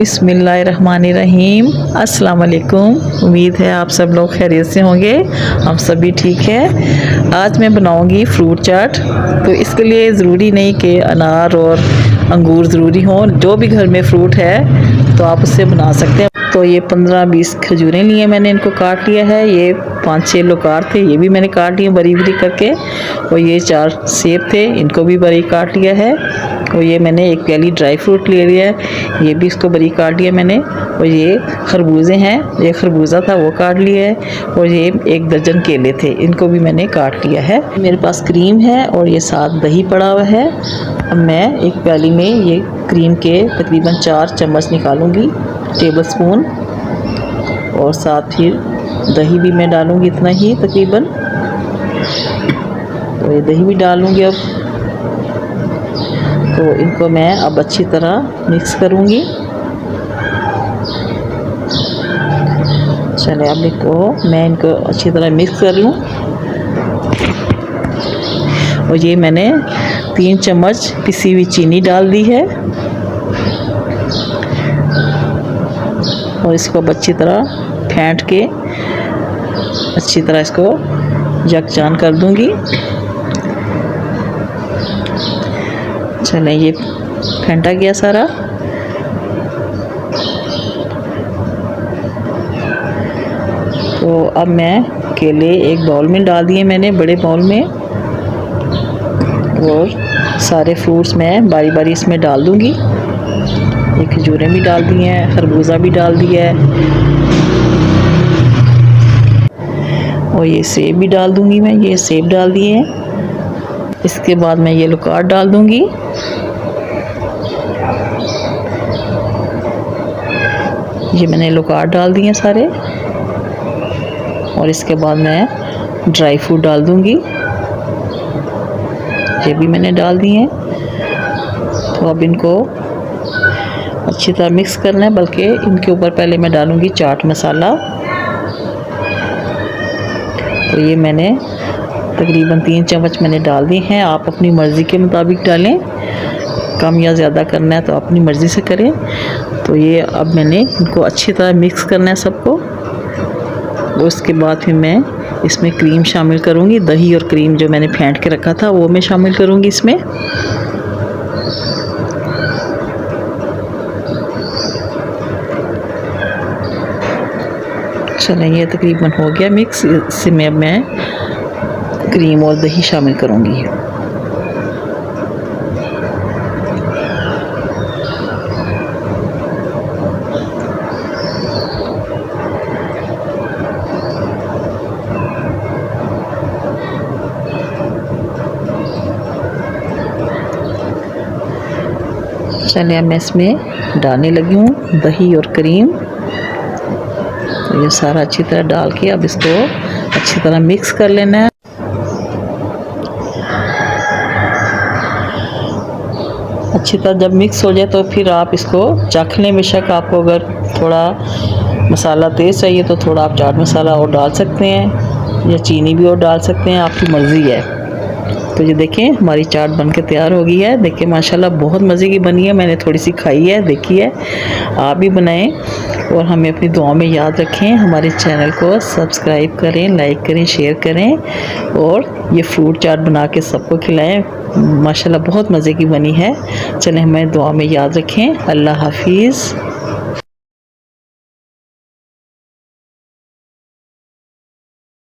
बिस्मिल्लाहिर्रहमानिर्रहीम। अस्सलाम वालेकुम। उम्मीद है आप सब लोग खैरियत से होंगे। हम सब भी ठीक है। आज मैं बनाऊंगी फ्रूट चाट। तो इसके लिए ज़रूरी नहीं कि अनार और अंगूर ज़रूरी हों, जो भी घर में फ्रूट है तो आप उससे बना सकते हैं। तो ये 15-20 खजूरें लिए मैंने, इनको काट लिया है। ये 5-6 लोकार थे, ये भी मैंने काट लिए बरी बरी करके। और ये 4 सेब थे, इनको भी बरी काट लिया है। और ये मैंने एक प्याली ड्राई फ्रूट ले लिया है, ये भी इसको बरी काट लिया मैंने। और ये खरबूजे हैं, ये खरबूजा था वो काट लिया है। और ये 1 दर्जन केले थे, इनको भी मैंने काट लिया है। मेरे पास क्रीम है और ये साथ दही पड़ा हुआ है। अब मैं एक प्याली में ये क्रीम के तकरीबन 4 चम्मच निकालूंगी, टेबल स्पून। और साथ फिर दही भी मैं डालूंगी इतना ही तकरीबन। तो ये दही भी डालूंगी अब। तो इनको मैं अब अच्छी तरह मिक्स करूंगी। चले अब इनको अच्छी तरह मिक्स कर लूँ। और ये मैंने 3 चम्मच पिसी हुई चीनी डाल दी है। और इसको अब अच्छी तरह फेंट के अच्छी तरह इसको यकजान कर दूंगी। चलें, ये फेंटा गया सारा। तो अब मैं केले एक बाउल में डाल दिए मैंने, बड़े बाउल में। और सारे फ्रूट्स मैं बारी बारी इसमें डाल दूंगी। ये खजूरें भी डाल दी हैं, खरबूजा भी डाल दिया है। और ये सेब भी डाल दूंगी मैं, ये सेब डाल दिए हैं। इसके बाद मैं ये लोकार डाल दूंगी। ये मैंने लोकार डाल दिए सारे। और इसके बाद मैं ड्राई फ्रूट डाल दूंगी, ये भी मैंने डाल दिए हैं। तो अब इनको अच्छी तरह मिक्स करना है, बल्कि इनके ऊपर पहले मैं डालूंगी चाट मसाला। तो ये मैंने तकरीबन 3 चम्मच मैंने डाल दिए हैं। आप अपनी मर्ज़ी के मुताबिक डालें, कम या ज़्यादा करना है तो अपनी मर्ज़ी से करें। तो ये अब मैंने इनको अच्छी तरह मिक्स करना है सबको। उसके बाद फिर मैं इसमें क्रीम शामिल करूँगी, दही और क्रीम जो मैंने फेंट के रखा था वो मैं शामिल करूँगी इसमें। चलें, ये तकरीबन हो गया मिक्स। इसमें अब मैं क्रीम और दही शामिल करूँगी। चलिए अब मैं इसमें डालने लगी हूँ दही और क्रीम। तो ये सारा अच्छी तरह डाल के अब इसको अच्छी तरह मिक्स कर लेना है। अच्छी तरह जब मिक्स हो जाए तो फिर आप इसको चख लें। बेशक आपको अगर थोड़ा मसाला तेज़ चाहिए तो थोड़ा आप चाट मसाला और डाल सकते हैं, या चीनी भी और डाल सकते हैं, आपकी मर्ज़ी है। तो ये देखें हमारी चाट बनके तैयार हो गई है। देखिए माशाल्लाह बहुत मज़े की बनी है। मैंने थोड़ी सी खाई है, देखी है। आप भी बनाएं और हमें अपनी दुआ में याद रखें। हमारे चैनल को सब्सक्राइब करें, लाइक करें, शेयर करें। और ये फ्रूट चाट बना के सबको खिलाएं। माशाल्लाह बहुत मज़े की बनी है। चलें हमें दुआ में याद रखें। अल्लाह हाफिज़।